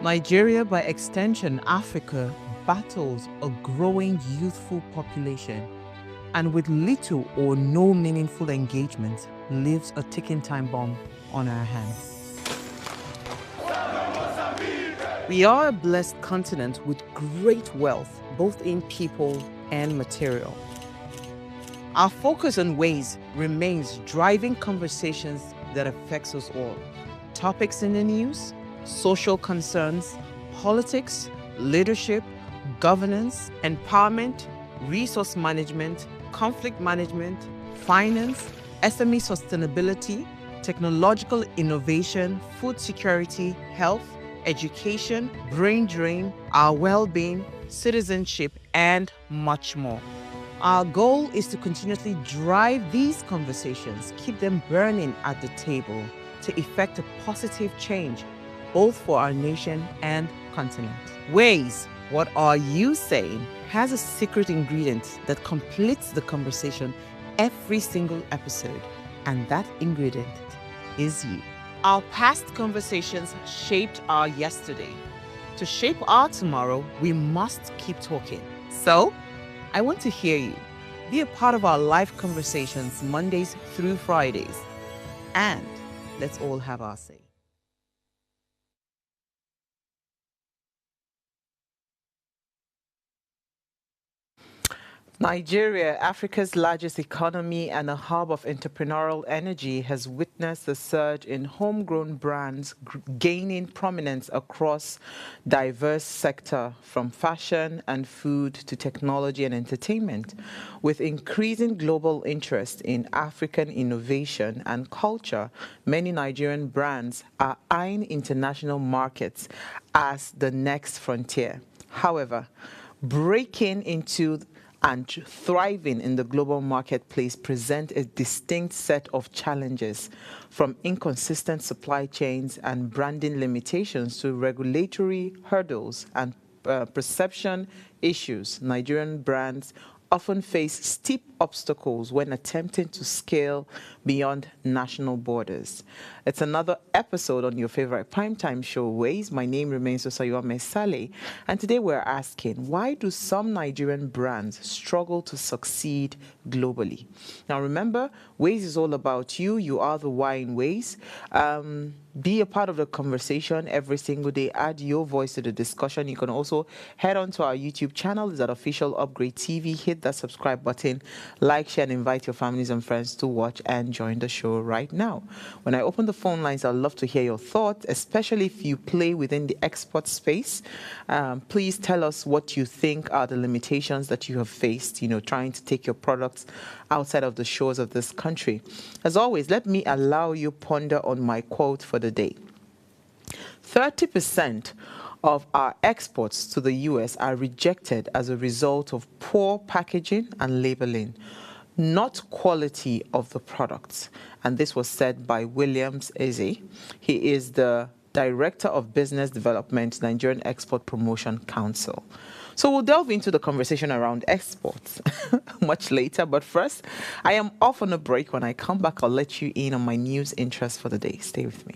Nigeria, by extension, Africa, battles a growing youthful population and with little or no meaningful engagement leaves a ticking time bomb on our hands. We are a blessed continent with great wealth, both in people and material. Our focus on ways remains driving conversations that affects us all. Topics in the news, social concerns, politics, leadership, governance, empowerment, resource management, conflict management, finance, SME sustainability, technological innovation, food security, health, education, brain drain, our well-being, citizenship, and much more. Our goal is to continuously drive these conversations, keep them burning at the table to effect a positive change, both for our nation and continent. Ways, what are you saying, has a secret ingredient that completes the conversation every single episode, and that ingredient is you. Our past conversations shaped our yesterday. To shape our tomorrow, we must keep talking. So, I want to hear you. Be a part of our live conversations Mondays through Fridays. And let's all have our say. Nigeria, Africa's largest economy and a hub of entrepreneurial energy, has witnessed a surge in homegrown brands gaining prominence across diverse sectors, from fashion and food to technology and entertainment. With increasing global interest in African innovation and culture, many Nigerian brands are eyeing international markets as the next frontier. However, breaking into and thriving in the global marketplace present a distinct set of challenges, from inconsistent supply chains and branding limitations to regulatory hurdles and perception issues. Nigerian brands often face steep obstacles when attempting to scale beyond national borders. It's another episode on your favorite primetime show, Ways. My name remains Osayuame Saleh, and today we're asking, why do some Nigerian brands struggle to succeed globally? Now remember, Ways is all about you. You are the why in Ways. Be a part of the conversation every single day. Add your voice to the discussion. You can also head on to our YouTube channel. It's at Official Upgrade TV. Hit that subscribe button, like, share, and invite your families and friends to watch and join the show right now. When I open the phone lines, I'd love to hear your thoughts, especially if you play within the export space. Please tell us what you think are the limitations that you have faced, trying to take your products outside of the shores of this country. As always, let me allow you ponder on my quote for the day. 30% of our exports to the U.S. are rejected as a result of poor packaging and labeling, not quality of the products. And this was said by Williams Eze. He is the Director of Business Development, Nigerian Export Promotion Council. So we'll delve into the conversation around exports much later. But first, I am off on a break. When I come back, I'll let you in on my news interest for the day. Stay with me.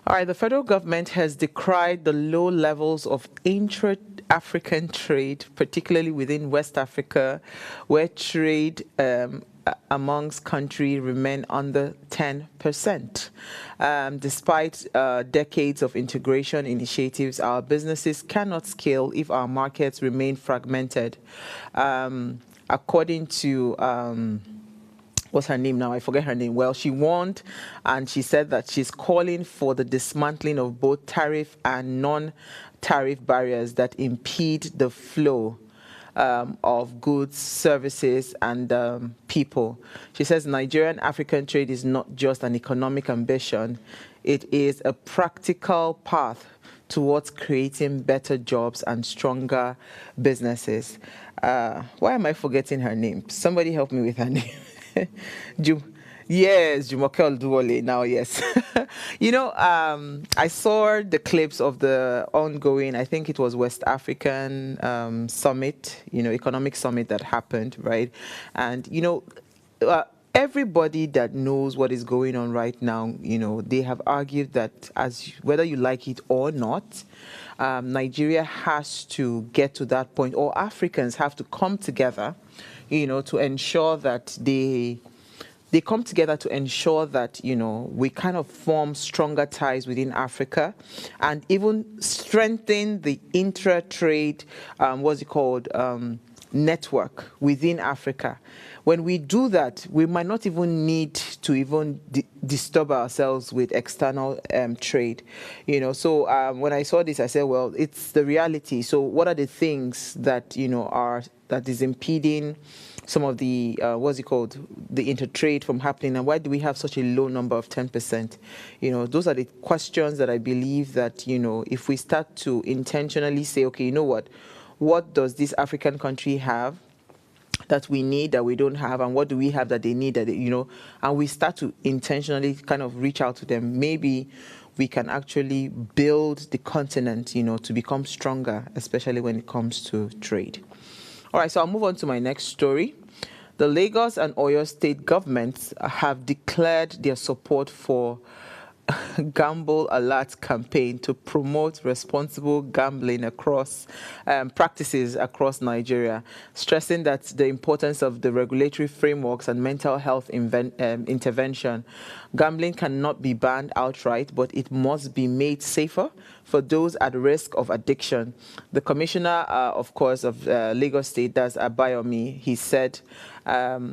All right, the federal government has decried the low levels of intra-African trade, particularly within West Africa, where trade amongst countries remain under 10%. Despite decades of integration initiatives, our businesses cannot scale if our markets remain fragmented. According to what's her name now? I forget her name. Well, she warned and she said that she's calling for the dismantling of both tariff and non-tariff barriers that impede the flow of goods, services, and people. She says Nigerian African trade is not just an economic ambition, it is a practical path towards creating better jobs and stronger businesses. Why am I forgetting her name? Somebody help me with her name. Yes, Jumoke Oluwole now, yes. I saw the clips of the ongoing, I think it was West African summit, economic summit that happened, right? And, uh, everybody that knows what is going on right now, they have argued that as whether you like it or not, Nigeria has to get to that point, or Africans have to come together, to ensure that they come together to ensure that, we kind of form stronger ties within Africa and even strengthen the intra-trade, what's it called, network within Africa. When we do that, we might not even need to even disturb ourselves with external trade, So when I saw this, I said, well, it's the reality. So what are the things that, that is impeding some of the, what's it called, the intertrade from happening, and why do we have such a low number of 10%? Those are the questions that I believe that, if we start to intentionally say, okay, what does this African country have that we need that we don't have, and what do we have that they need that and we start to intentionally kind of reach out to them, maybe we can actually build the continent, to become stronger, especially when it comes to trade. All right, so I'll move on to my next story. The Lagos and Oyo state governments have declared their support for Gamble Alert campaign to promote responsible gambling across practices across Nigeria, stressing that the importance of the regulatory frameworks and mental health intervention. Gambling cannot be banned outright, but it must be made safer for those at risk of addiction. The commissioner, of course, of Lagos State, that's Abayomi, he said that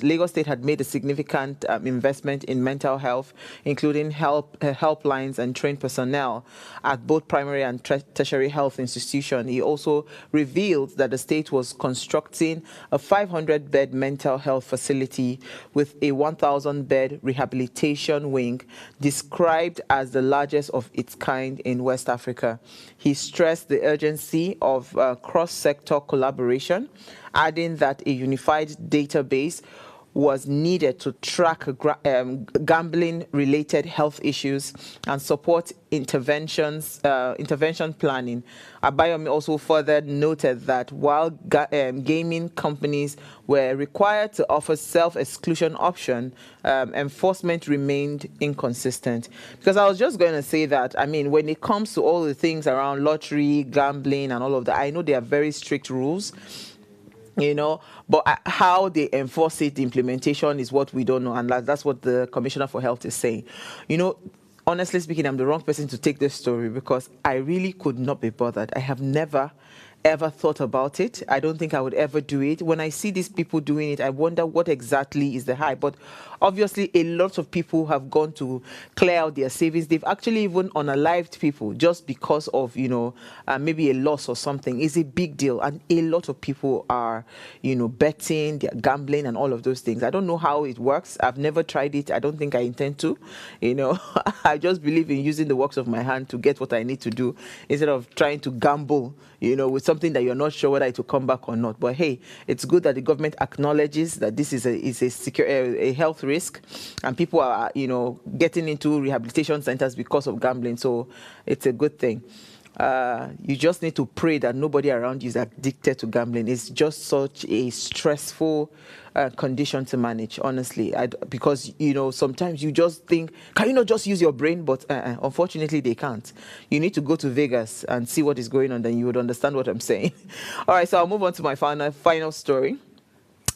Lagos State had made a significant investment in mental health, including helplines and trained personnel at both primary and tertiary health institutions. He also revealed that the state was constructing a 500-bed mental health facility with a 1,000-bed rehabilitation wing, described as the largest of its kind in West Africa. He stressed the urgency of cross-sector collaboration, adding that a unified database was needed to track gambling-related health issues and support intervention planning. Abayomi also further noted that while gaming companies were required to offer self-exclusion option, enforcement remained inconsistent. Because I was just going to say that, when it comes to all the things around lottery, gambling, and all of that, I know there are very strict rules, but how they enforce it, the implementation is what we don't know, and that's what the Commissioner for Health is saying. Honestly speaking, I'm the wrong person to take this story because I really could not be bothered. I have never ever thought about it. I don't think I would ever do it. When I see these people doing it, I wonder what exactly is the hype. But obviously, a lot of people have gone to clear out their savings. They've actually even unalived people just because of, maybe a loss or something. It's a big deal. And a lot of people are, betting, they're gambling and all of those things. I don't know how it works. I've never tried it. I don't think I intend to. I just believe in using the works of my hand to get what I need to do instead of trying to gamble, with something that you're not sure whether it will come back or not. But hey, it's good that the government acknowledges that this is a health risk, and people are getting into rehabilitation centers because of gambling. So it's a good thing. You just need to pray that nobody around you is addicted to gambling. It's just such a stressful condition to manage, honestly. Because, sometimes you just think, can you not just use your brain? But unfortunately, they can't. You need to go to Vegas and see what is going on, then you would understand what I'm saying. All right, so I'll move on to my final story.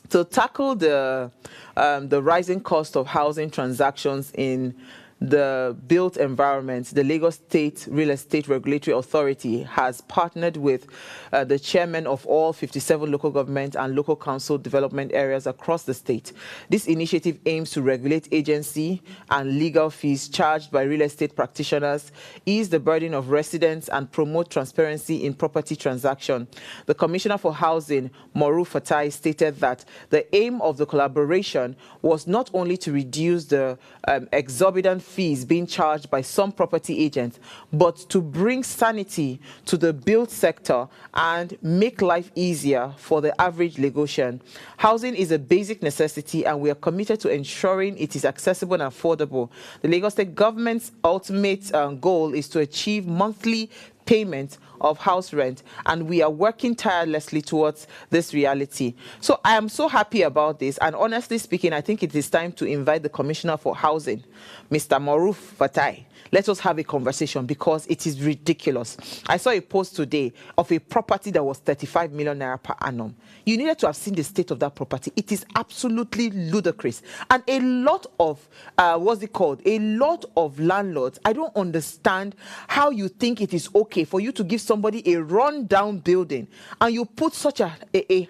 To tackle the rising cost of housing transactions in the built environment, the Lagos State Real Estate Regulatory Authority has partnered with the chairman of all 57 local government and local council development areas across the state. This initiative aims to regulate agency and legal fees charged by real estate practitioners, ease the burden of residents, and promote transparency in property transaction. The Commissioner for Housing, Moru Fatai, stated that the aim of the collaboration was not only to reduce the exorbitant fees being charged by some property agents, but to bring sanity to the build sector and make life easier for the average Lagosian. Housing is a basic necessity, and we are committed to ensuring it is accessible and affordable. The Lagos State government's ultimate goal is to achieve monthly payment of house rent, and we are working tirelessly towards this reality. So I am so happy about this, and honestly speaking, I think it is time to invite the Commissioner for Housing, Mr. Maruf Fatai. Let us have a conversation, because it is ridiculous. I saw a post today of a property that was 35 million naira per annum. You needed to have seen the state of that property. It is absolutely ludicrous. And a lot of, a lot of landlords, I don't understand how you think it is okay for you to give somebody a run-down building and you put such a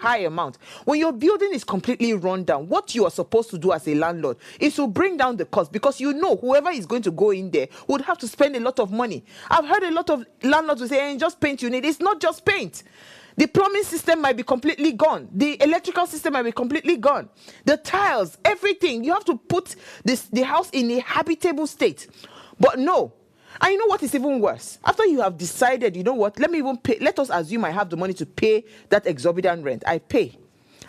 high amount. When your building is completely run down, what you are supposed to do as a landlord is to bring down the cost, because you know whoever is going to go in there would have to spend a lot of money. I've heard a lot of landlords who say, hey, just paint you need. It's not just paint. The plumbing system might be completely gone. The electrical system might be completely gone. The tiles, everything. You have to put the house in a habitable state. But no. And you know what is even worse? After you have decided, you know what, let us assume I have the money to pay that exorbitant rent. I pay.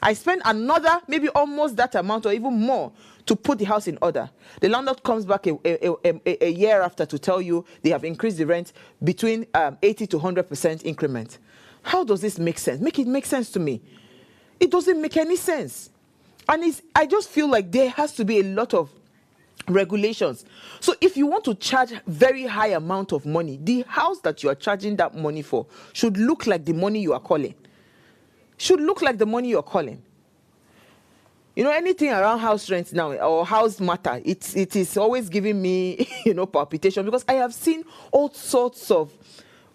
I spend another, maybe almost that amount or even more to put the house in order. The landlord comes back a year after to tell you they have increased the rent between 80 to 100% increment. How does this make sense? Make it make sense to me. It doesn't make any sense. And I just feel like there has to be a lot of regulations. So if you want to charge very high amount of money, the house that you are charging that money for should look like the money you are calling. Should look like the money you're calling. You know, anything around house rent now or house matter, it is always giving me, palpitation, because I have seen all sorts of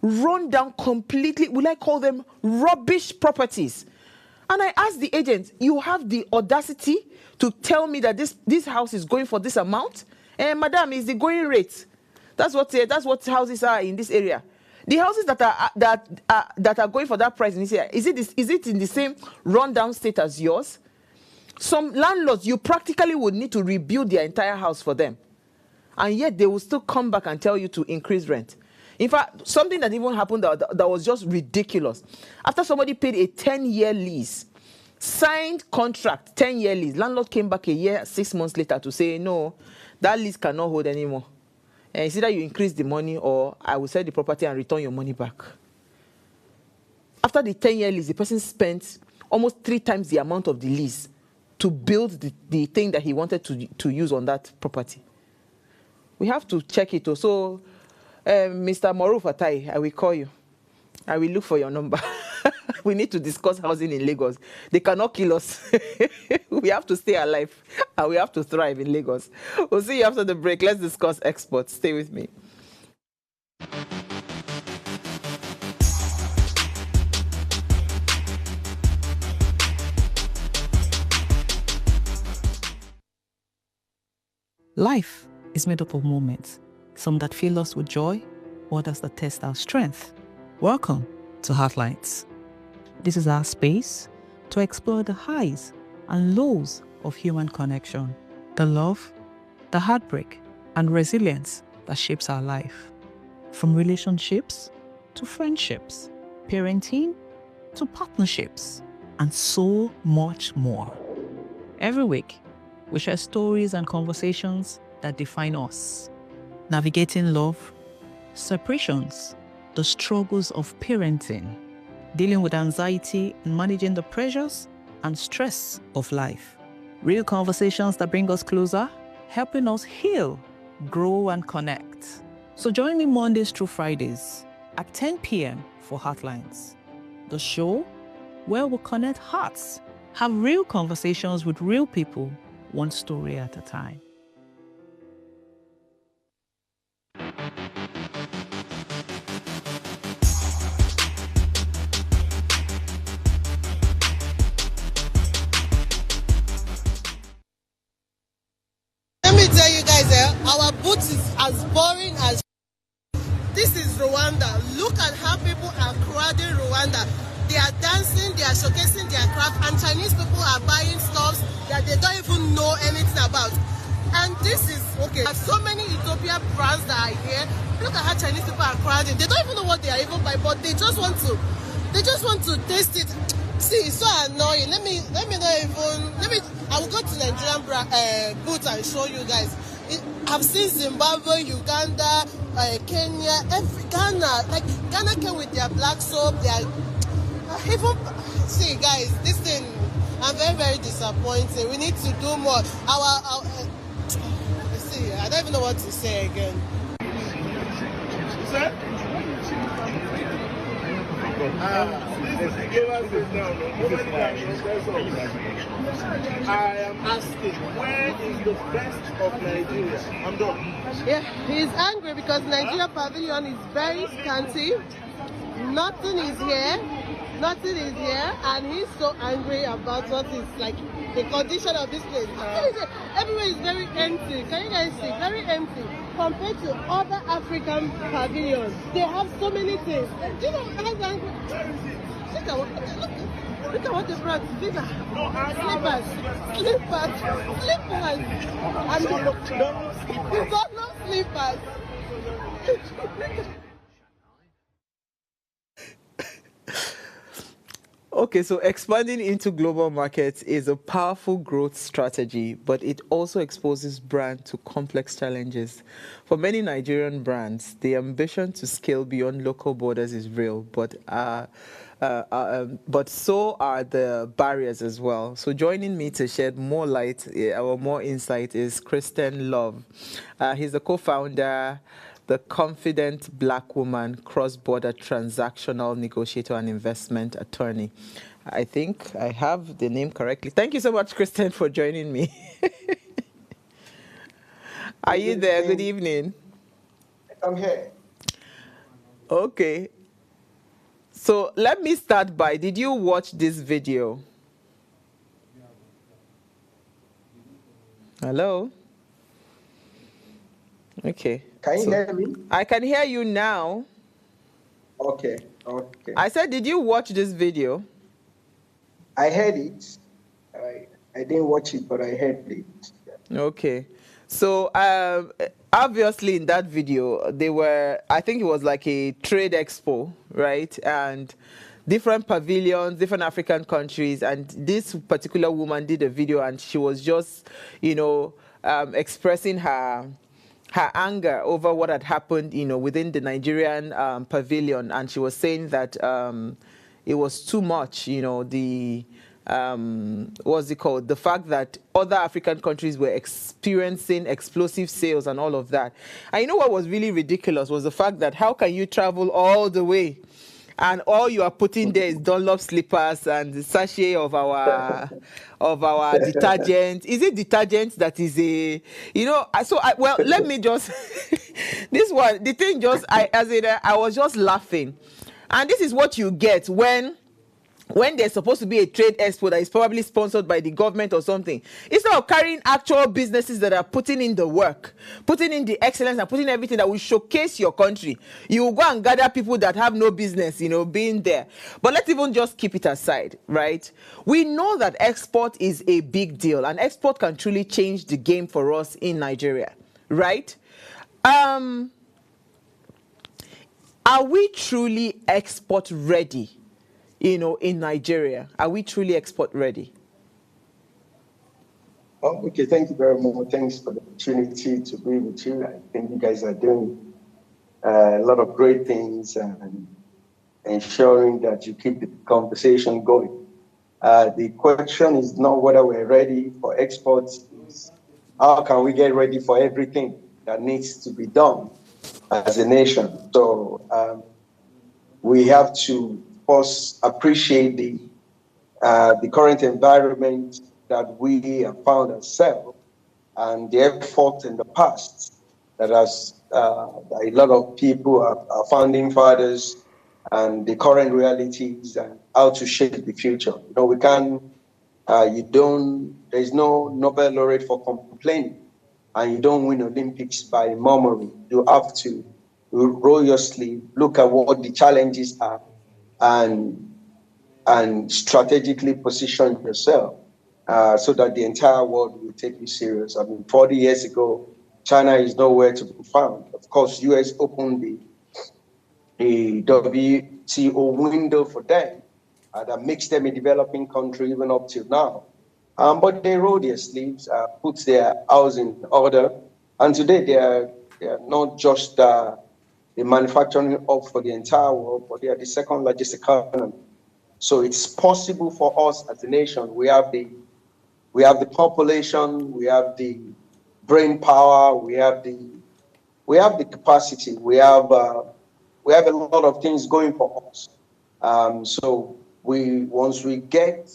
run down completely, will I call them rubbish properties. And I asked the agent, you have the audacity to tell me that this house is going for this amount? And madam, is the going rate. That's what houses are in this area. The houses that are going for that price in this area, is it in the same rundown state as yours? Some landlords, you practically would need to rebuild their entire house for them. And yet they will still come back and tell you to increase rent. In fact, something that even happened that was just ridiculous. After somebody paid a 10-year lease, signed contract, 10-year lease, landlord came back a year, 6 months later to say, no, that lease cannot hold anymore. And it's either you increase the money or I will sell the property and return your money back. After the 10-year lease, the person spent almost 3 times the amount of the lease to build the thing that he wanted to use on that property. We have to check it. So, Mr. Maruf Fatai, I will call you. I will look for your number. We need to discuss housing in Lagos. They cannot kill us. We have to stay alive and we have to thrive in Lagos. We'll see you after the break. Let's discuss exports. Stay with me. Life is made up of moments, some that fill us with joy, others that test our strength. Welcome to Heartlines. This is our space to explore the highs and lows of human connection, the love, the heartbreak, and resilience that shapes our life. From relationships to friendships, parenting to partnerships, and so much more. Every week, we share stories and conversations that define us, navigating love, separations, the struggles of parenting, dealing with anxiety and managing the pressures and stress of life. Real conversations that bring us closer, helping us heal, grow, and connect. So join me Mondays through Fridays at 10 p.m. for Heartlines, the show where we'll connect hearts, have real conversations with real people, one story at a time. Let me tell you guys, our boot is as boring as this is Rwanda. Look at how people are crowding Rwanda. They are dancing, they are showcasing their craft, and Chinese people are buying stuff that they don't even know anything about. And this is okay. There's so many Ethiopia brands that are here. Look at how Chinese people are crowding. They don't even know what they are even buying, but they just want to taste it. See, it's so annoying. I will go to Nigerian booth and show you guys. I've seen Zimbabwe, Uganda, Kenya, Ghana. Like Ghana came with their black soap. They are even see, guys. This thing, I'm very, very disappointed. We need to do more. See, I don't even know what to say again. Sir? I am asking, where is the best of Nigeria? I'm done. Yeah, he's angry because Nigeria pavilion is very scanty. Nothing is here. Nothing is here, and he's so angry about what is like the condition of this place. Everywhere is very empty. Can you guys see? Very empty compared to other African pavilions. They have so many things. Do you know how angry? Look at what they brought. These are slippers. And don't know slippers. Okay, so expanding into global markets is a powerful growth strategy, but it also exposes brands to complex challenges. For many Nigerian brands, the ambition to scale beyond local borders is real, but so are the barriers as well. So joining me to shed more light or more insight is Christian Love. He's the co-founder, the Confident Black Woman Cross-Border Transactional Negotiator and Investment Attorney. I think I have the name correctly. Thank you so much, Kristen, for joining me. Are you there? Good evening. I'm here. Okay. So let me start by, did you watch this video? Hello? Okay. Can you hear me? I can hear you now. Okay. I said, did you watch this video? I heard it. I didn't watch it, but I heard it. Okay. So obviously in that video, I think it was like a trade expo, right? And different pavilions, different African countries. And this particular woman did a video and she was just, expressing her anger over what had happened, within the Nigerian pavilion. And she was saying that it was too much, what's it called? The fact that other African countries were experiencing explosive sales and all of that. And you know what was really ridiculous was the fact that how can you travel all the way and all you are putting there is Dunlop slippers and the sachet of our detergent. Is it detergent that is let me just this one, the thing just I was just laughing. And this is what you get when there's supposed to be a trade expo that is probably sponsored by the government or something. Instead of carrying actual businesses that are putting in the work, putting in the excellence and putting everything that will showcase your country, you will go and gather people that have no business, being there. But let's even just keep it aside, right? We know that export is a big deal and export can truly change the game for us in Nigeria, right? Are we truly export ready? In Nigeria, are we truly export ready? Oh, okay, thank you very much. Thanks for the opportunity to be with you. I think you guys are doing a lot of great things and ensuring that you keep the conversation going. The question is not whether we're ready for exports, it's how can we get ready for everything that needs to be done as a nation. So we have to first appreciate the current environment that we have found ourselves and the effort in the past that has a lot of people, our founding fathers, and the current realities and how to shape the future. We can't, there's no Nobel laureate for complaining, and you don't win Olympics by murmuring. You have to roll your sleeve, look at what the challenges are, and strategically position yourself so that the entire world will take you serious. I mean, 40 years ago, China is nowhere to be found. Of course, US opened the WTO window for them that makes them a developing country even up till now. But they roll their sleeves, put their house in order, and today they are not just the manufacturing hub for the entire world, but they are the second largest economy. So it's possible for us as a nation. We have the population, we have the brain power, we have the capacity, we have a lot of things going for us. So once we get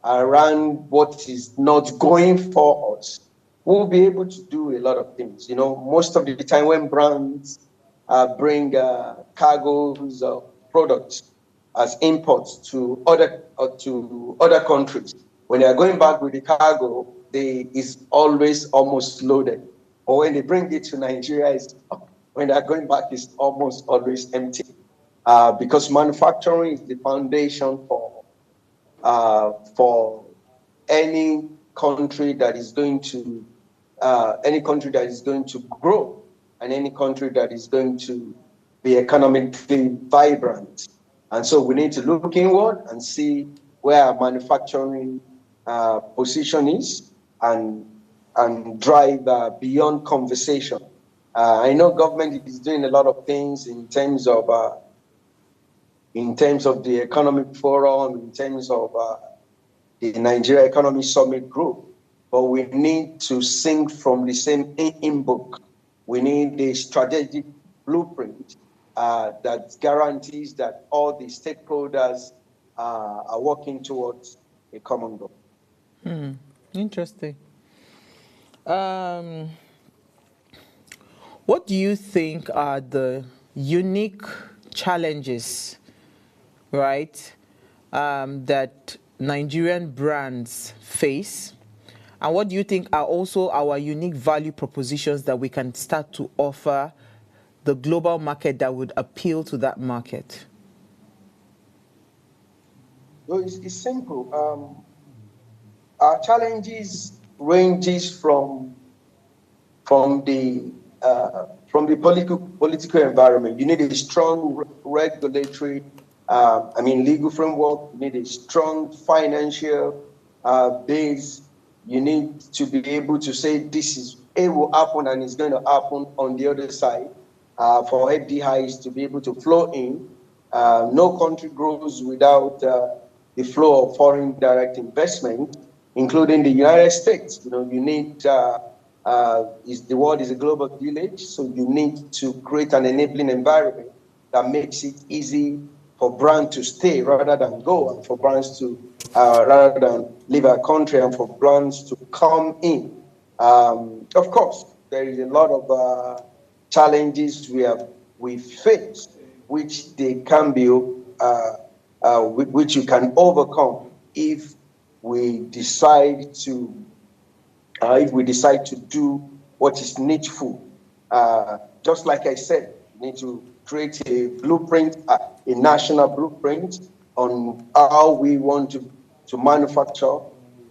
around what is not going for us, we'll be able to do a lot of things. You know, most of the time when brands bring cargoes of products as imports to other countries, when they are going back with the cargo, is always almost loaded. Or when they bring it to Nigeria, when they are going back, it's almost always empty. Because manufacturing is the foundation for any country that is going to grow, and any country that is going to be economically vibrant. And so we need to look inward and see where our manufacturing position is, and drive beyond conversation. I know government is doing a lot of things in terms of the economic forum, in terms of the Nigeria Economy Summit Group, but we need to sing from the same hymn book. We need a strategic blueprint that guarantees that all the stakeholders are working towards a common goal. Interesting. What do you think are the unique challenges, right, that Nigerian brands face? And what do you think are also our unique value propositions that we can start to offer the global market that would appeal to that market? Well, it's simple. Our challenges ranges from the political environment. You need a strong regulatory, legal framework. You need a strong financial base. You need to be able to say it will happen and it's going to happen on the other side for FDIs to be able to flow in. No country grows without the flow of foreign direct investment, including the United States. You know, you need the world is a global village, so you need to create an enabling environment that makes it easy for brands to stay rather than go, and for brands to rather than leave our country, and for brands to come in. Of course, there is a lot of challenges we face, which they can be, which you can overcome if we decide to do what is needful. Just like I said, we need to create a blueprint, a national blueprint on how we want to manufacture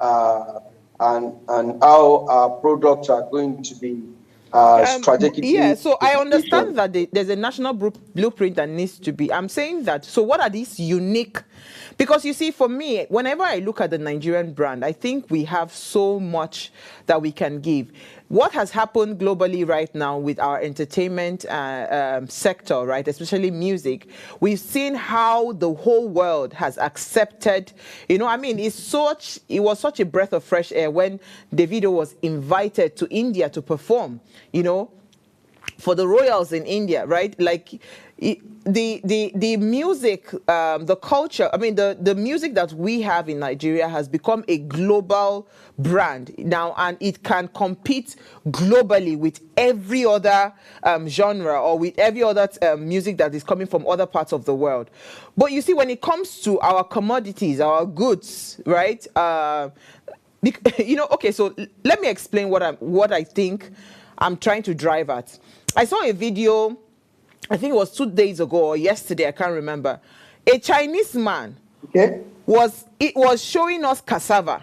and how our products are going to be strategically. Yeah, so I understand that there's a national blueprint that needs to be. I'm saying that. So what are these unique? Because you see, for me, whenever I look at the Nigerian brand, I think we have so much that we can give. What has happened globally right now with our entertainment sector, right, especially music, we've seen how the whole world has accepted, it was such a breath of fresh air when Davido was invited to India to perform, for the royals in India, right? Like the music, the culture, the music that we have in Nigeria has become a global brand now, and it can compete globally with every other genre, or with every other music that is coming from other parts of the world. But you see, when it comes to our commodities, our goods, right? Okay, so let me explain what I think I'm trying to drive at. I saw a video, I think it was 2 days ago or yesterday, I can't remember. A Chinese man was showing us cassava.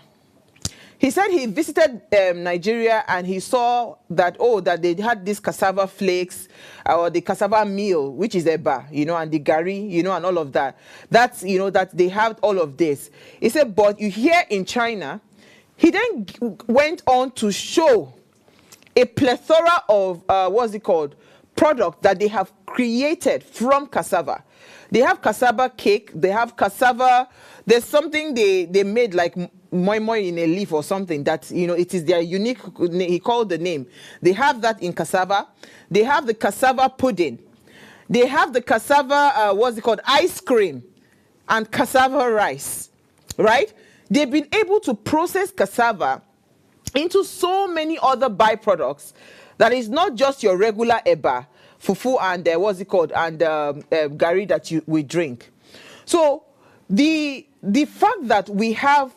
He said he visited Nigeria and he saw that, that they had this cassava flakes or the cassava meal, which is eba, and the gari, and all of that. That's, that they have all of this. He said, but you hear in China, he then went on to show a plethora of, product that they have created from cassava. They have cassava cake, they have cassava, there's something they made like moi moi in a leaf or something that, it is their unique, he called the name. They have that in cassava. They have the cassava pudding. They have the cassava, ice cream and cassava rice, right? They've been able to process cassava into so many other byproducts that is not just your regular eba, fufu, and gari that we drink. So the fact that we have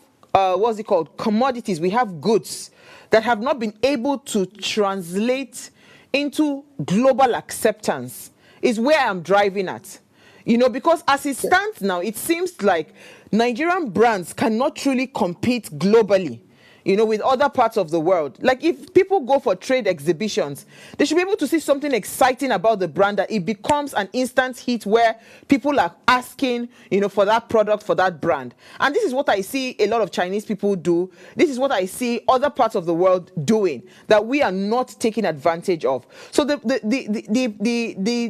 commodities, we have goods that have not been able to translate into global acceptance is where I'm driving at. Because as it stands now, it seems like Nigerian brands cannot truly compete globally, with other parts of the world. Like if people go for trade exhibitions, they should be able to see something exciting about the brand that it becomes an instant hit where people are asking, for that product, for that brand. And this is what I see a lot of Chinese people do. This is what I see other parts of the world doing that we are not taking advantage of. So the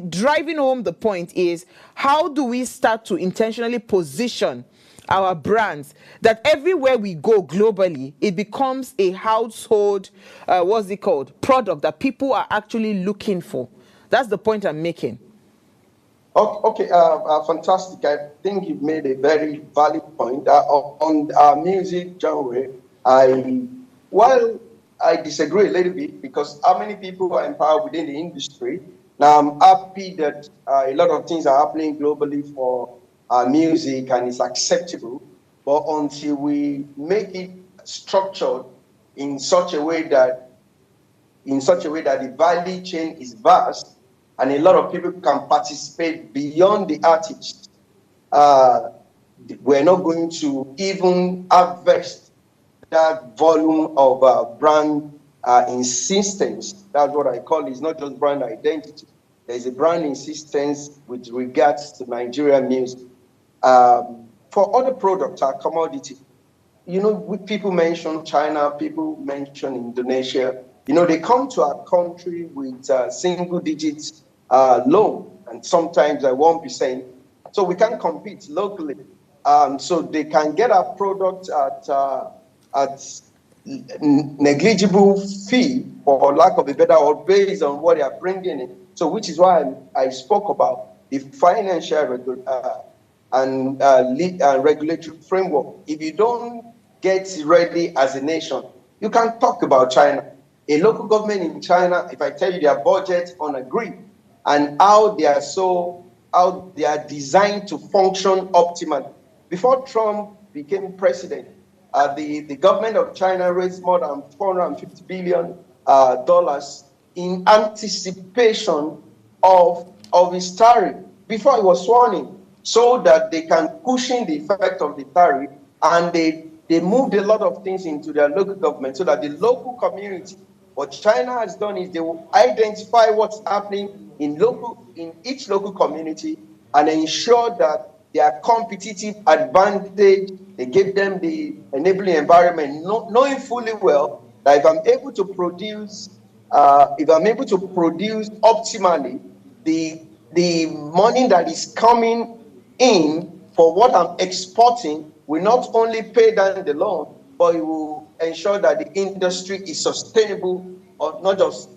driving home the point is, how do we start to intentionally position our brands that everywhere we go globally, it becomes a household, product that people are actually looking for. That's the point I'm making. Okay, fantastic. I think you've made a very valid point. On our music genre, I disagree a little bit, because how many people are empowered within the industry? Now, I'm happy that a lot of things are happening globally for music and it's acceptable, but until we make it structured in such a way that the value chain is vast and a lot of people can participate beyond the artist, we're not going to even harvest that volume of brand insistence. That's what I call it. It's not just brand identity. There's a brand insistence with regards to Nigerian music. For other products, our commodity, people mention China, people mention Indonesia. They come to our country with single digits loan, and sometimes at 1%. So we can compete locally. So they can get our product at negligible fee, for lack of a better word, based on what they are bringing in. So which is why I spoke about the financial and regulatory framework. If you don't get ready as a nation, you can't talk about China. A local government in China, if I tell you their budget on a grid and how they are designed to function optimally. Before Trump became president, the government of China raised more than $450 billion in anticipation of his tariff before he was sworn in, so that they can cushion the effect of the tariff, and they moved a lot of things into their local government so that the local community, what China has done is they will identify what's happening in each local community and ensure that their competitive advantage, they give them the enabling environment, knowing fully well that if I'm able to produce optimally, the money that is coming in for what I'm exporting will not only pay down the loan, but it will ensure that the industry is sustainable, or not just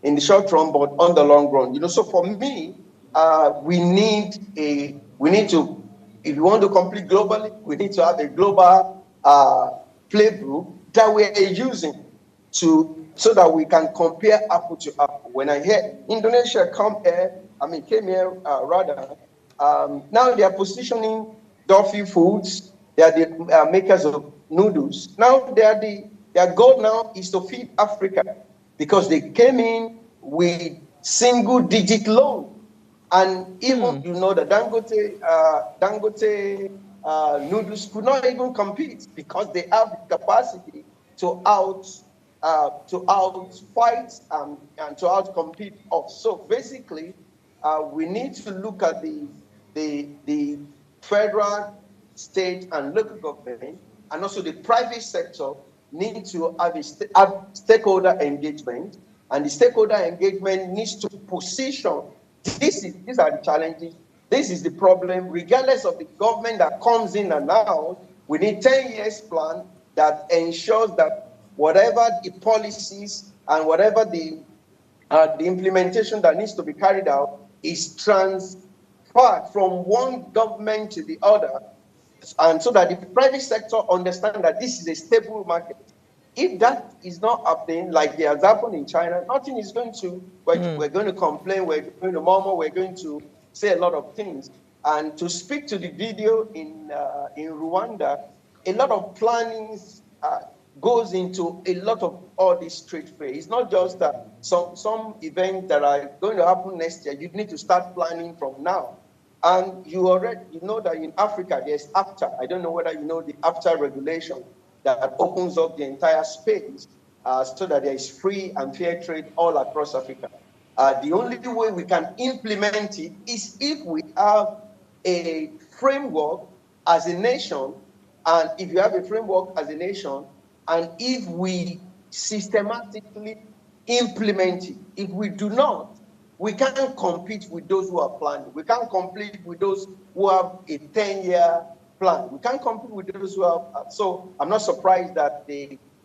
in the short run, but on the long run. So for me, we need to, if you want to compete globally, we need to have a global playbook that we are using so that we can compare apple to apple. When I hear Indonesia came here, now they are positioning Dolphin Foods. They are the makers of noodles. Now their goal now is to feed Africa, because they came in with single-digit loan. And even, the Dangote noodles could not even compete because they have the capacity to outfight and to outcompete us. So basically, we need to look at the federal, state, and local government, and also the private sector need to have stakeholder engagement, and the stakeholder engagement needs to position. These are the challenges. This is the problem. Regardless of the government that comes in and out, we need 10 years plan that ensures that whatever the policies and whatever the implementation that needs to be carried out is transferred from one government to the other, and so that the private sector understand that this is a stable market. If that is not happening, like it has happened in China, nothing is going to, we're going to complain, we're going to murmur, we're going to say a lot of things. And to speak to the video in Rwanda, a lot of plannings goes into a lot of all this trade fair. It's not just that some events that are going to happen next year, you need to start planning from now. And you know that in Africa, there's AFTA. I don't know whether you know the AFTA regulation that opens up the entire space so that there is free and fair trade all across Africa. The only way we can implement it is if we have a framework as a nation, and if you have a framework as a nation, and if we systematically implement it. If we do not, we can't compete with those who are planning. We can't compete with those who have a 10-year plan. We can't compete with those who have. So I'm not surprised that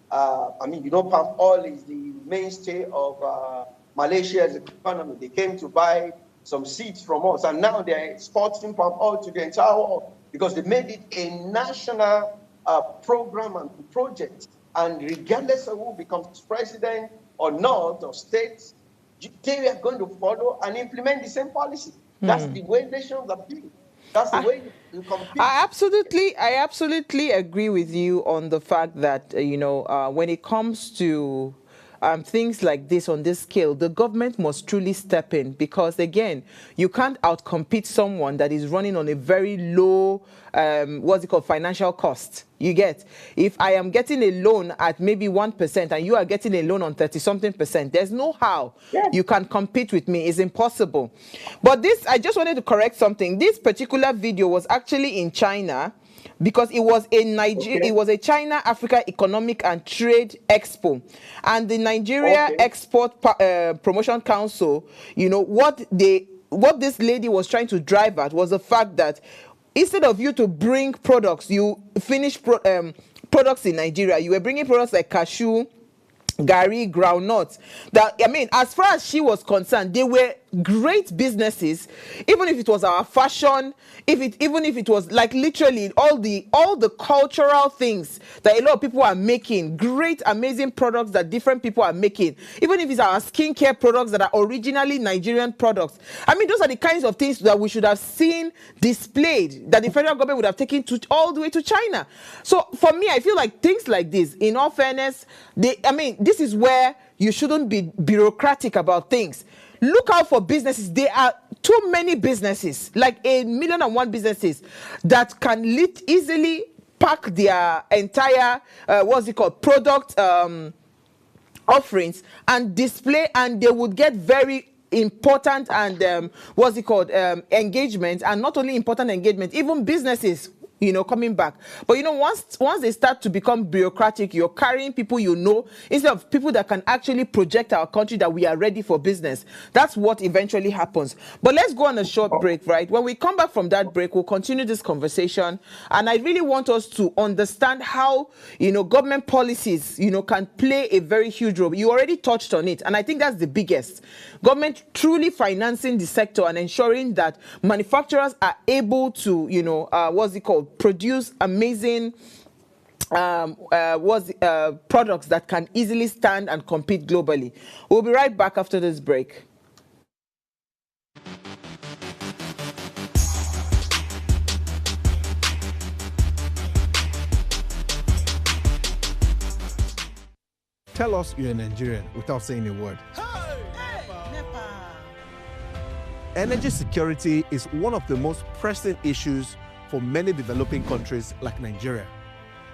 palm oil is the mainstay of Malaysia's economy. They came to buy some seeds from us, and now they're exporting palm oil to the entire world because they made it a national program and project. And regardless of who becomes president or not, or states, they are going to follow and implement the same policy. That's the way nations are built. That's the way you compete. I absolutely agree with you on the fact that, when it comes to things like this on this scale, the government must truly step in, because again, you can't outcompete someone that is running on a very low, financial cost. You get, if I am getting a loan at maybe 1% and you are getting a loan on 30-something%, there's no how you can compete with me. It's impossible. But this, I just wanted to correct something. This particular video was actually in China, because it was It was a China Africa Economic and Trade Expo, and the Nigeria Export Promotion Council, what this lady was trying to drive at was the fact that instead of you to bring products, you finish products in Nigeria, you were bringing products like cashew, gari, groundnuts. That, as far as she was concerned, they were great businesses. Even if it was our fashion, even if it was like literally all the cultural things that a lot of people are making, great amazing products that different people are making, even if it's our skincare products that are originally Nigerian products. Those are the kinds of things that we should have seen displayed, that the federal government would have taken all the way to China. So for me, I feel like things like this, in all fairness, this is where you shouldn't be bureaucratic about things. Look out for businesses. There are too many businesses, like 1,000,001 businesses, that can easily pack their entire product offerings and display, and they would get very important and engagement, and not only important engagement, even businesses coming back. But once they start to become bureaucratic, you're carrying people instead of people that can actually project our country that we are ready for business. That's what eventually happens. But let's go on a short break, right? When we come back from that break, we'll continue this conversation, and I really want us to understand how government policies can play a very huge role. You already touched on it, and I think that's the biggest. Government truly financing the sector and ensuring that manufacturers are able to produce amazing products that can easily stand and compete globally. We'll be right back after this break. Tell us you're a Nigerian without saying a word. Energy security is one of the most pressing issues for many developing countries like Nigeria.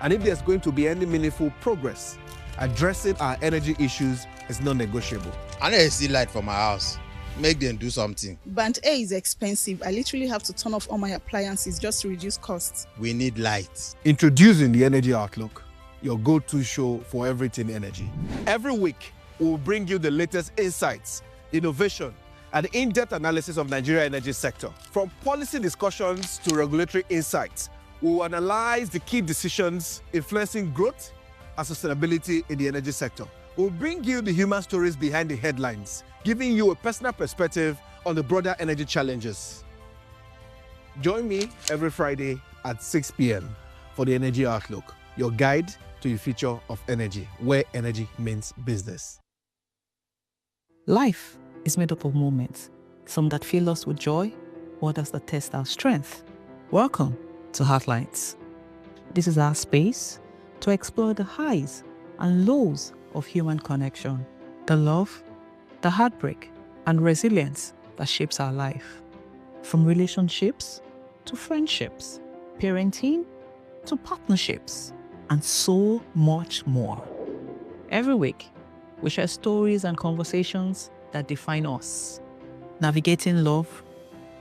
And if there's going to be any meaningful progress, addressing our energy issues is non-negotiable. I need to see light for my house. Make them do something. Band A is expensive. I literally have to turn off all my appliances just to reduce costs. We need light. Introducing the Energy Outlook, your go-to show for everything energy. Every week, we'll bring you the latest insights, innovation, and in-depth analysis of Nigeria's energy sector. From policy discussions to regulatory insights, we'll analyze the key decisions influencing growth and sustainability in the energy sector. We'll bring you the human stories behind the headlines, giving you a personal perspective on the broader energy challenges. Join me every Friday at 6 p.m. for the Energy Outlook, your guide to the future of energy, where energy means business. Life is made up of moments, some that fill us with joy, others that test our strength. Welcome to Heartlights. This is our space to explore the highs and lows of human connection, the love, the heartbreak, and resilience that shapes our life. From relationships to friendships, parenting to partnerships, and so much more. Every week, we share stories and conversations that define us, navigating love,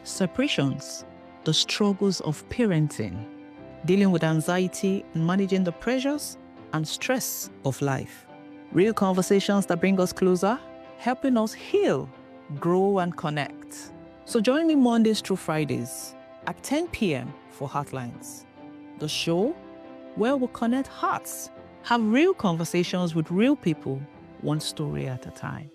separations, the struggles of parenting, dealing with anxiety and managing the pressures and stress of life. Real conversations that bring us closer, helping us heal, grow, and connect. So join me Mondays through Fridays at 10 p.m. for Heartlines, the show where we'll connect hearts, have real conversations with real people, one story at a time.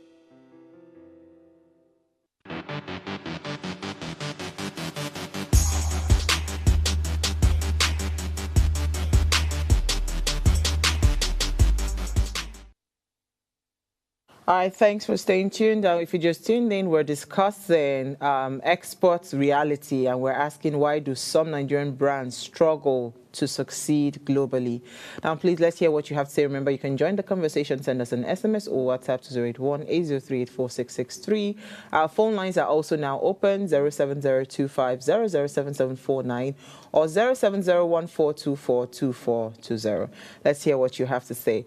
All right, thanks for staying tuned. If you just tuned in, we're discussing exports reality, and we're asking, why do some Nigerian brands struggle to succeed globally? Now, please, let's hear what you have to say. Remember, you can join the conversation. Send us an SMS or WhatsApp to 081-803-84663. Our phone lines are also now open, 07025007749 or 07014242420. Let's hear what you have to say.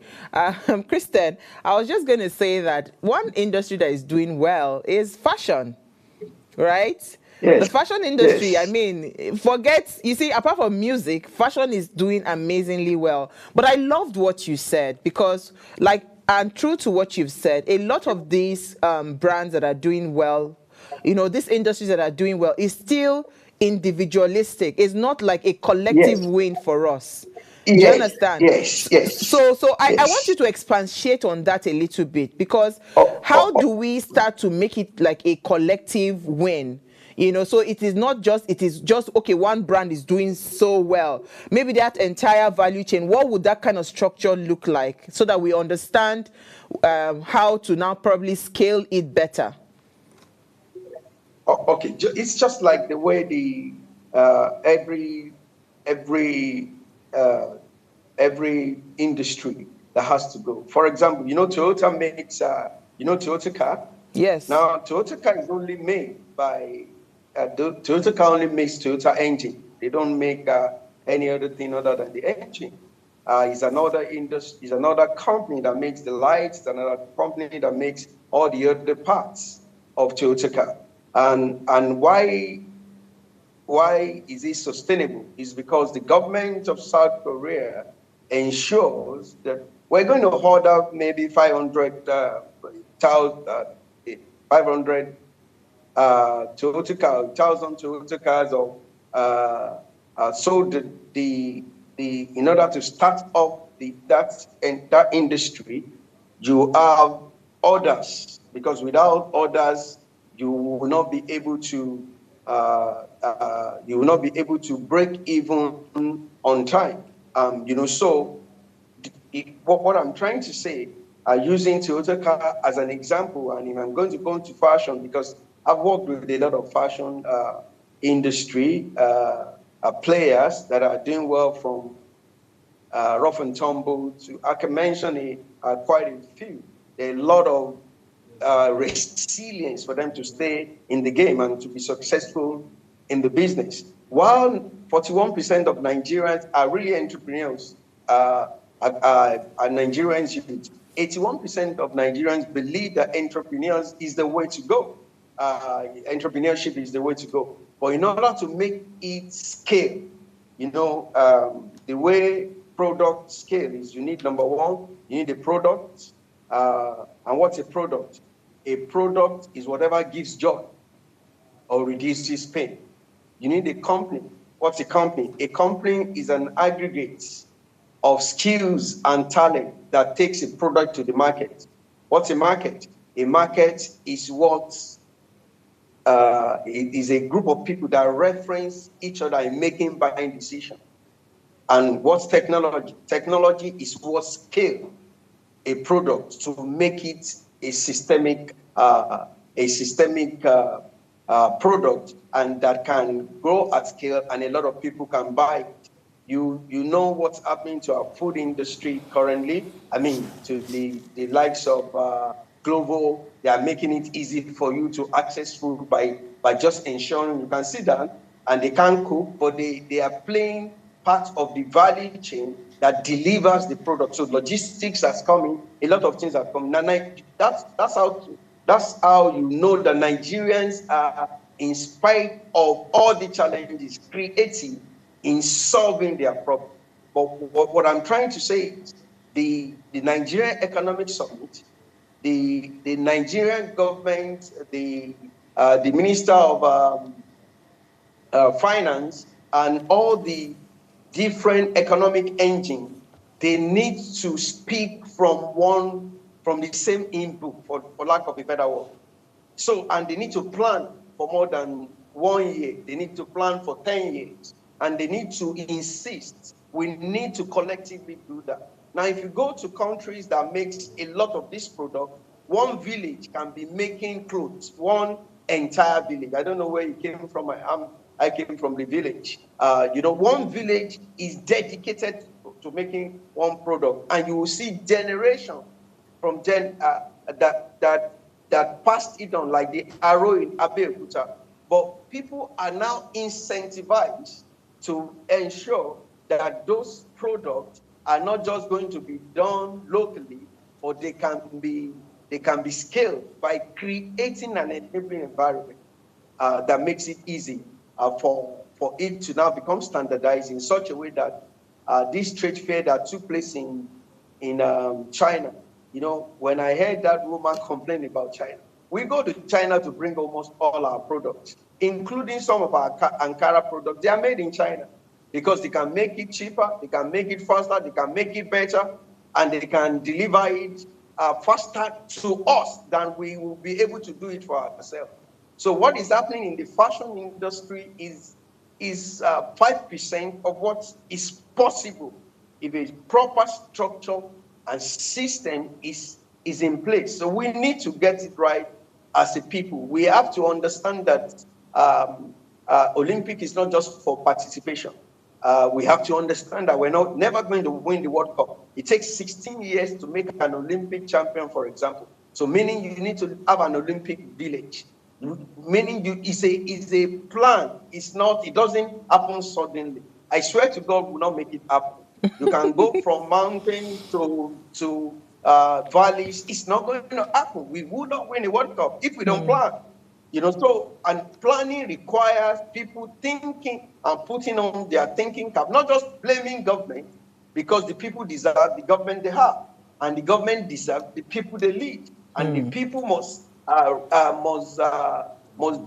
Kristen, I was just going to say that one industry that is doing well is fashion, right? Yes. The fashion industry, yes. I mean, you see, apart from music, fashion is doing amazingly well. But I loved what you said because, and true to what you've said, a lot of these brands that are doing well, these industries that are doing well is still individualistic. It's not like a collective win for us. Do you understand? Yes. So I want you to expatiate on that a little bit, because how do we start to make it like a collective win? So it is just, okay, one brand is doing so well. Maybe that entire value chain, what would that kind of structure look like so that we understand how to now probably scale it better? Okay, it's just like the way every industry that has to go. For example, Toyota makes, Toyota car? Yes. Now, Toyota car is only made by... Toyota car only makes Toyota engine. They don't make any other thing other than the engine. It's another industry. It's another company that makes the lights. It's another company that makes all the other parts of Toyota car. And why is it sustainable? It's because the government of South Korea ensures that we're going to order maybe 500 Toyota cars, 1,000 Toyota cars, so in order to start off that industry, you have orders, because without orders, you will not be able to break even on time. So what I'm trying to say, using Toyota car as an example, and if I'm going to go into fashion, because I've worked with a lot of fashion industry players that are doing well, from rough and tumble to, I can mention quite a few. There are a lot of resilience for them to stay in the game and to be successful in the business. While 41% of Nigerians are really entrepreneurs, are Nigerians youth. 81% of Nigerians believe that entrepreneurs is the way to go. Entrepreneurship is the way to go. But in order to make it scale, the way product scale is, you need, number one, you need a product. And what's a product? A product is whatever gives joy or reduces pain. You need a company. What's a company? A company is an aggregate of skills and talent that takes a product to the market. What's a market? A market is it is a group of people that reference each other in making buying decisions. And what's technology? Technology is what scale a product to make it a systemic product, and that can grow at scale, and a lot of people can buy it. You know what's happening to our food industry currently. I mean, to the likes of Glovo. They are making it easy for you to access food by just ensuring you can sit down, and they can't cook, but they are playing part of the value chain that delivers the product. So logistics has come in, a lot of things have come. Now, that's how you know the Nigerians are, in spite of all the challenges, creative in solving their problem. But what I'm trying to say is the Nigerian Economic Summit, the Nigerian government, the Minister of Finance, and all the different economic engines, they need to speak from the same input, for lack of a better word. So, and they need to plan for more than 1 year. They need to plan for 10 years. And they need to insist. We need to collectively do that. Now, if you go to countries that makes a lot of this product, one village can be making clothes, one entire village. I don't know where you came from. I came from the village. One village is dedicated to making one product, and you will see generation from that passed it on, like the arrow in Abeokuta. But people are now incentivized to ensure that those products are not just going to be done locally, but they can be scaled by creating an enabling environment that makes it easy for it to now become standardized in such a way that this trade fair that took place in China, when I heard that woman complain about China, we go to China to bring almost all our products, including some of our Ankara products. They are made in China because they can make it cheaper, they can make it faster, they can make it better, and they can deliver it faster to us than we will be able to do it for ourselves. So what is happening in the fashion industry is 5% of what is possible if a proper structure and system is in place. So we need to get it right as a people. We have to understand that Olympic is not just for participation. We have to understand that we're never going to win the World Cup. It takes 16 years to make an Olympic champion, for example. So meaning you need to have an Olympic village. Meaning it's a plan. It doesn't happen suddenly. I swear to God, will not make it happen. You can go from mountains to valleys. It's not going to happen. We will not win the World Cup if we don't plan. And planning requires people thinking and putting on their thinking cap, not just blaming government, because the people deserve the government they have, and the government deserves the people they lead, and the people must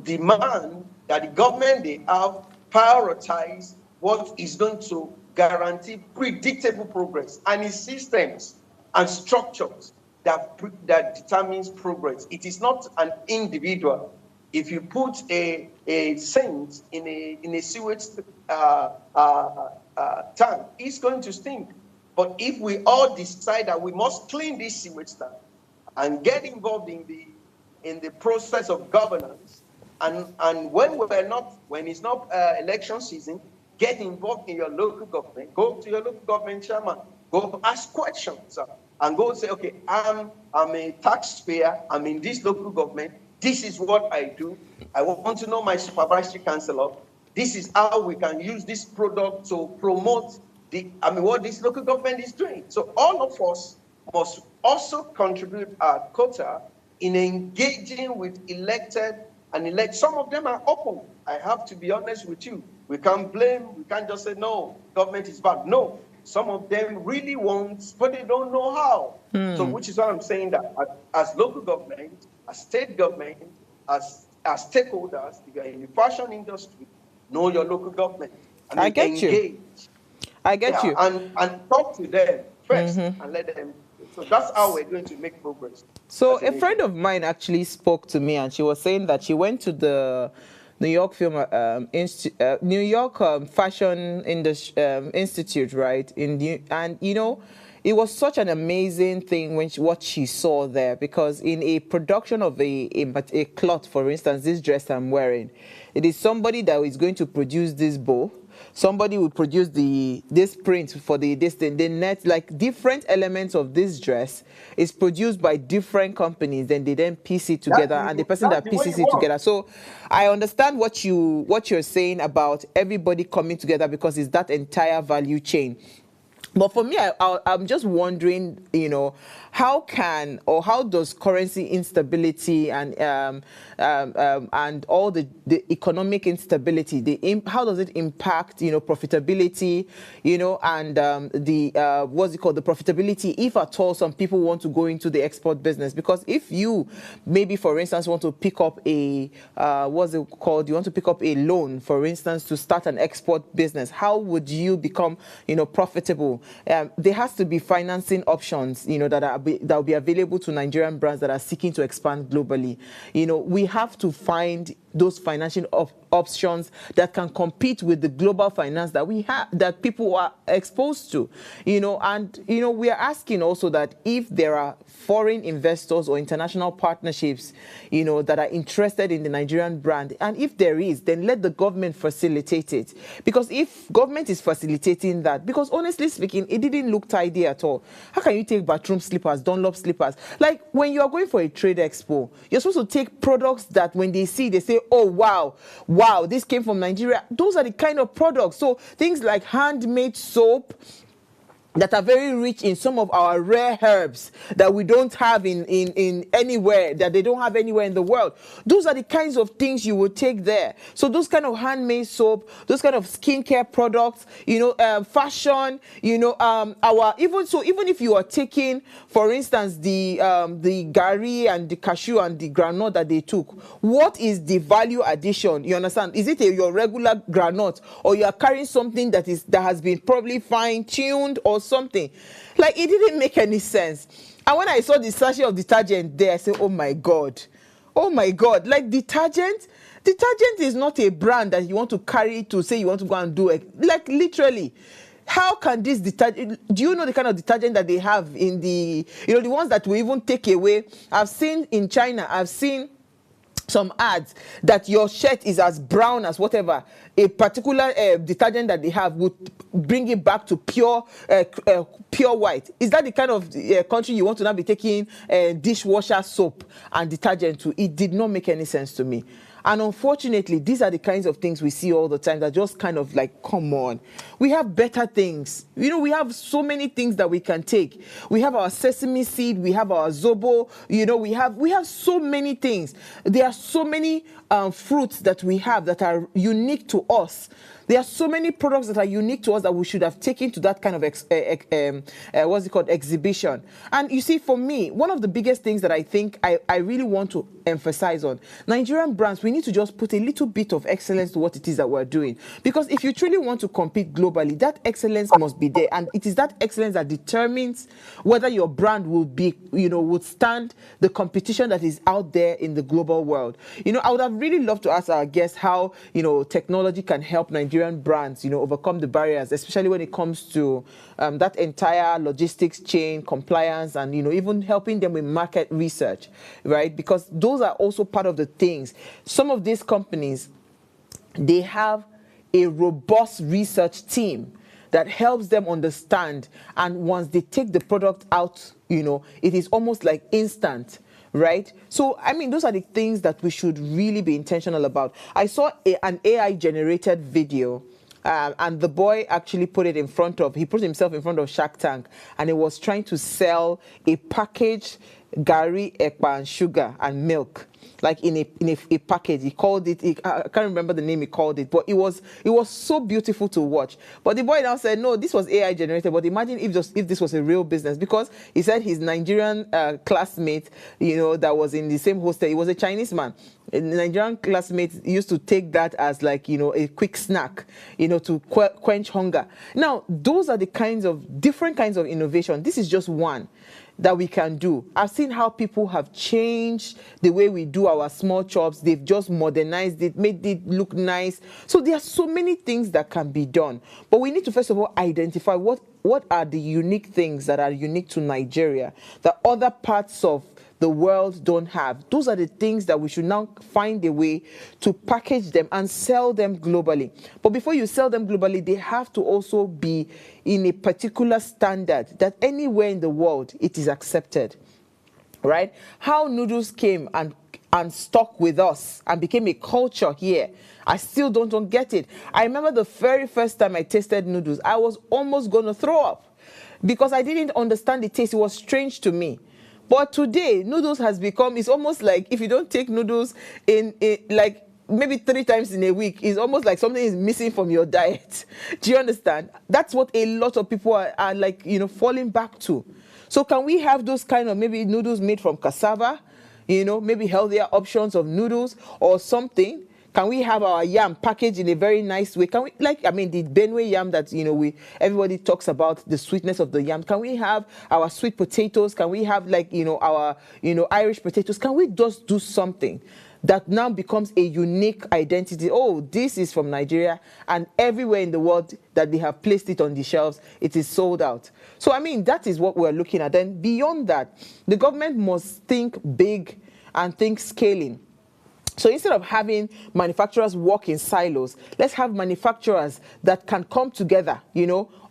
demand that the government they have prioritize what is going to guarantee predictable progress, and its systems and structures that determines progress. It is not an individual. If you put a saint in a sewage tank, it's going to stink. But if we all decide that we must clean this sewage tank and get involved in the process of governance, and when it's not election season, get involved in your local government. Go to your local government chairman. Go ask questions and go say, okay, I'm a taxpayer. I'm in this local government. This is what I do. I want to know my supervisory councillor. this is how we can use this product to promote what this local government is doing. So all of us must also contribute our quota in engaging with elected and elect. Some of them are open. I have to be honest with you. We can't blame, we can't just say, no, government is bad. No, some of them really want, but they don't know how. So which is why I'm saying that as local government, as state government, as stakeholders, if you're in the fashion industry, know your local government. I get engage. I get you. And talk to them first and let them. So that's how we're going to make progress. So a friend of mine actually spoke to me, and she was saying that she went to the New York Fashion Institute, right? And you know, it was such an amazing thing what she saw there, because in a production of a cloth, for instance, this dress I'm wearing, it is somebody that is going to produce this bow. Somebody will produce this print for this thing. The net, like different elements of this dress is produced by different companies. Then they piece it together, and the person that pieces it together. So I understand what you're saying about everybody coming together, because it's that entire value chain. But for me, I'm just wondering, you know, how does currency instability and all the economic instability, how does it impact, you know, profitability, you know, and the profitability, if at all some people want to go into the export business? Because if you maybe, for instance, want to pick up you want to pick up a loan, for instance, to start an export business, how would you become, you know, profitable? There has to be financing options, you know, that will be available to Nigerian brands that are seeking to expand globally. You know, we have to find those financial options that can compete with the global finance that we have, that people are exposed to, you know. And, you know, we are asking also that if there are foreign investors or international partnerships, you know, that are interested in the Nigerian brand, and if there is, then let the government facilitate it. Because if government is facilitating that, because honestly speaking, it didn't look tidy at all. How can you take bathroom slippers, Dunlop slippers? Like when you are going for a trade expo, you're supposed to take products that when they see, they say, oh, wow, this came from Nigeria. Those are the kind of products. So things like handmade soap that are very rich in some of our rare herbs that we don't have in anywhere, that they don't have anywhere in the world. Those are the kinds of things you would take there. So those kind of handmade soap, those kind of skincare products, you know, fashion, you know, even if you are taking, for instance, the gari and the cashew and the granite that they took, what is the value addition? You understand? Is it your regular granite, or you are carrying something that has been probably fine-tuned or something? Like, it didn't make any sense. And when I saw the sachet of detergent there, I said, oh my god, like detergent is not a brand that you want to carry to say you want to go and do it. Like, literally, how can this detergent, do you know the kind of detergent that they have in the, you know, the ones that we even take away? I've seen in China, I've seen some ads that your shirt is as brown as whatever a particular detergent that they have would bring it back to pure white. Is that the kind of country you want to now be taking dishwasher soap and detergent to? It did not make any sense to me. And unfortunately, these are the kinds of things we see all the time that just kind of like, come on. We have better things. You know, we have so many things that we can take. We have our sesame seed, we have our zobo, you know, we have so many things. There are so many fruits that we have that are unique to us. There are so many products that are unique to us that we should have taken to that kind of exhibition. And you see, for me, one of the biggest things that I think I really want to emphasize on, Nigerian brands, we need to just put a little bit of excellence to what it is that we're doing. Because if you truly want to compete globally, that excellence must be there. And it is that excellence that determines whether your brand will be, you know, would stand the competition that is out there in the global world. You know, I would have really loved to ask our guests how, you know, technology can help Nigerian brands, you know, overcome the barriers, especially when it comes to that entire logistics chain, compliance, and, you know, even helping them with market research, right? Because those are also part of the things. Some of these companies, they have a robust research team that helps them understand, and once they take the product out, you know, it is almost like instant, right? So, I mean, those are the things that we should really be intentional about. I saw an AI-generated video, and the boy actually he put himself in front of Shark Tank, and he was trying to sell a packaged gari, ekpa, and sugar and milk, like in a package. He called it, I can't remember the name he called it, but it was so beautiful to watch. But the boy now said, no, this was AI generated. But imagine if this was a real business, because he said his Nigerian classmate, that was in the same hostel, he was a Chinese man. A Nigerian classmates used to take that as like, a quick snack, to quench hunger. Now, those are the different kinds of innovation. This is just one that we can do. I've seen how people have changed the way we do our small chops. They've just modernized it, made it look nice. So there are so many things that can be done. But we need to first of all identify what are the unique things that are unique to Nigeria that other parts of the world don't have. Those are the things that we should now find a way to package them and sell them globally. But before you sell them globally, they have to also be in a particular standard that anywhere in the world it is accepted, right? How noodles came and stuck with us and became a culture here, I still don't get it. I remember the very first time I tasted noodles, I was almost going to throw up because I didn't understand the taste. It was strange to me. But today, noodles has become, it's almost like if you don't take noodles in like maybe 3 times in a week, it's almost like something is missing from your diet. Do you understand? That's what a lot of people are like, falling back to. So can we have those kind of maybe noodles made from cassava, maybe healthier options of noodles or something? Can we have our yam packaged in a very nice way? Can we, the Benue yam that, everybody talks about the sweetness of the yam. Can we have our sweet potatoes? Can we have our, Irish potatoes? Can we just do something that now becomes a unique identity? Oh, this is from Nigeria, and everywhere in the world that they have placed it on the shelves, it is sold out. So, I mean, that is what we're looking at. Then beyond that, the government must think big and think scaling. So instead of having manufacturers work in silos, let's have manufacturers that can come together,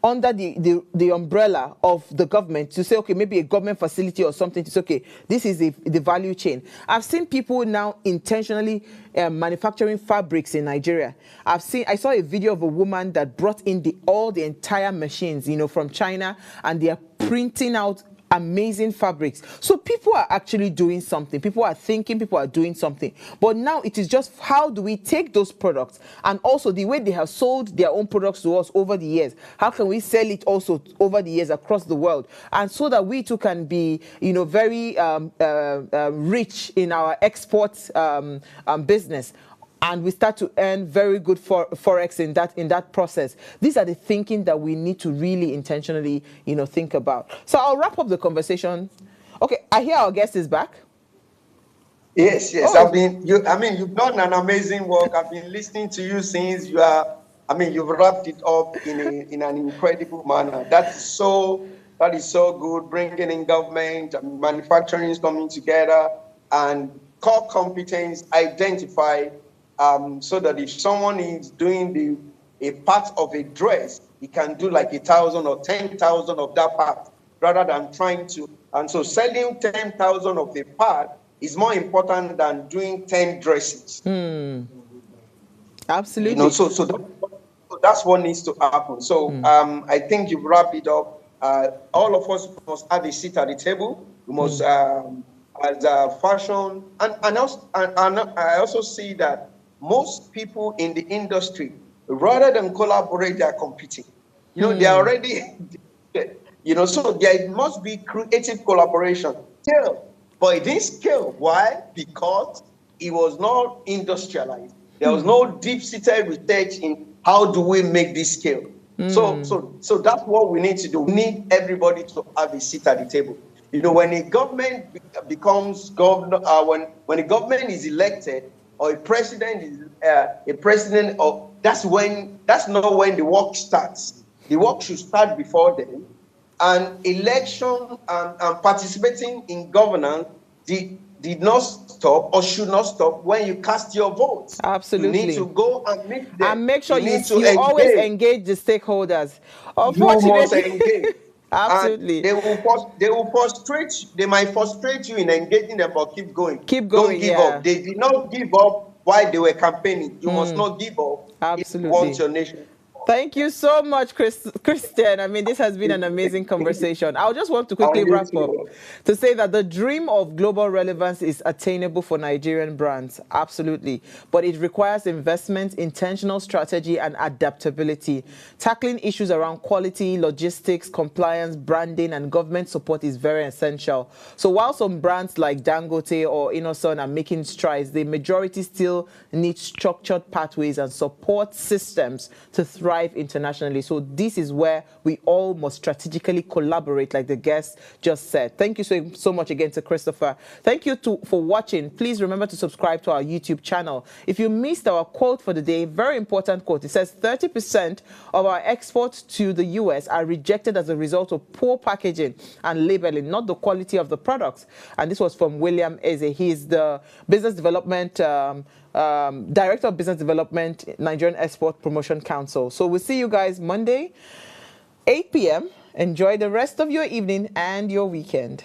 under the umbrella of the government to say, okay, maybe a government facility or something to say, okay, this is the value chain. I've seen people now intentionally manufacturing fabrics in Nigeria. I saw a video of a woman that brought in all the entire machines, from China, and they are printing out amazing fabrics. So people are actually doing something. People are thinking, people are doing something. But now it is just how do we take those products and also the way they have sold their own products to us over the years. How can we sell it also over the years across the world? And so that we too can be, very rich in our export business. And we start to earn very good forex in that process. These are the thinking that we need to really intentionally, think about. So I'll wrap up the conversation. Okay, I hear our guest is back. Yes. Oh. You've done an amazing work. I've been listening to you since you've wrapped it up in an incredible manner. That is so good. Bringing in government, manufacturing is coming together, and core competence identified. So that if someone is doing a part of a dress, he can do like 1,000 or 10,000 of that part, rather than trying to. And so selling 10,000 of the part is more important than doing 10 dresses. Absolutely. So that's what needs to happen. So I think you've wrapped it up. All of us must have a seat at the table. We must, as a fashion, and I also see that most people in the industry, rather than collaborate, they are competing. They are already, so there must be creative collaboration. But it didn't scale. Why? Because it was not industrialized. There was no deep-seated research in how do we make this scale. So that's what we need to do. We need everybody to have a seat at the table. When a government becomes governor, when a government is elected, or a president is a president, or that's not when the work starts. The work should start before then. And election and participating in governance did not stop or should not stop when you cast your votes. Absolutely. You need to go and meet them. And make sure you always engage the stakeholders. You must engage. Absolutely. And they might frustrate you in engaging them, but keep going. Keep Don't going, give yeah. up. They did not give up while they were campaigning. You must not give up if you want Absolutely. your nation. Thank you so much, Christian. I mean, this has been an amazing conversation. I just want to quickly wrap up to say that the dream of global relevance is attainable for Nigerian brands, absolutely. But it requires investment, intentional strategy, and adaptability. Tackling issues around quality, logistics, compliance, branding, and government support is very essential. So while some brands like Dangote or Innoson are making strides, the majority still need structured pathways and support systems to thrive internationally. So this is where we all must strategically collaborate, like the guest just said. Thank you so much again to Christopher. Thank you for watching. Please remember to subscribe to our YouTube channel. If you missed our quote for the day, very important quote. It says 30% of our exports to the US are rejected as a result of poor packaging and labeling, not the quality of the products. And this was from William Eze. He is the business development Director of Business Development, Nigerian Export Promotion Council. So we'll see you guys Monday, 8 p.m. Enjoy the rest of your evening and your weekend.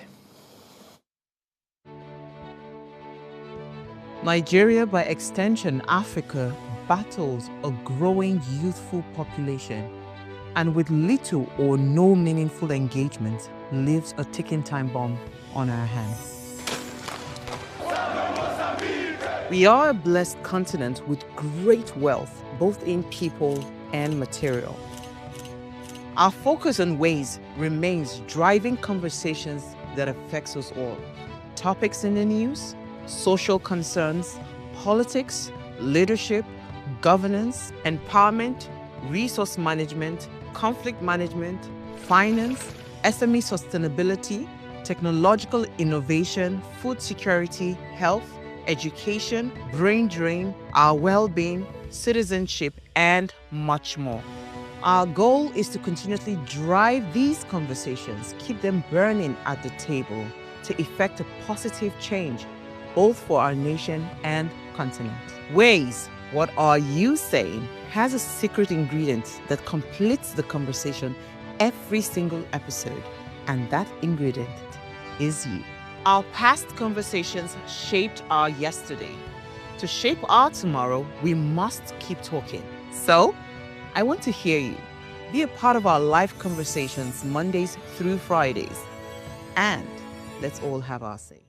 Nigeria, by extension Africa, battles a growing youthful population, and with little or no meaningful engagement, lives a ticking time bomb on our hands. We are a blessed continent with great wealth, both in people and material. Our focus on ways remains driving conversations that affects us all. Topics in the news, social concerns, politics, leadership, governance, empowerment, resource management, conflict management, finance, SME sustainability, technological innovation, food security, health, education, brain drain, our well-being, citizenship, and much more. Our goal is to continuously drive these conversations, keep them burning at the table to effect a positive change, both for our nation and continent. Ways, what are you saying, has a secret ingredient that completes the conversation every single episode, and that ingredient is you. Our past conversations shaped our yesterday. To shape our tomorrow, we must keep talking. So, I want to hear you. Be a part of our live conversations Mondays through Fridays. And let's all have our say.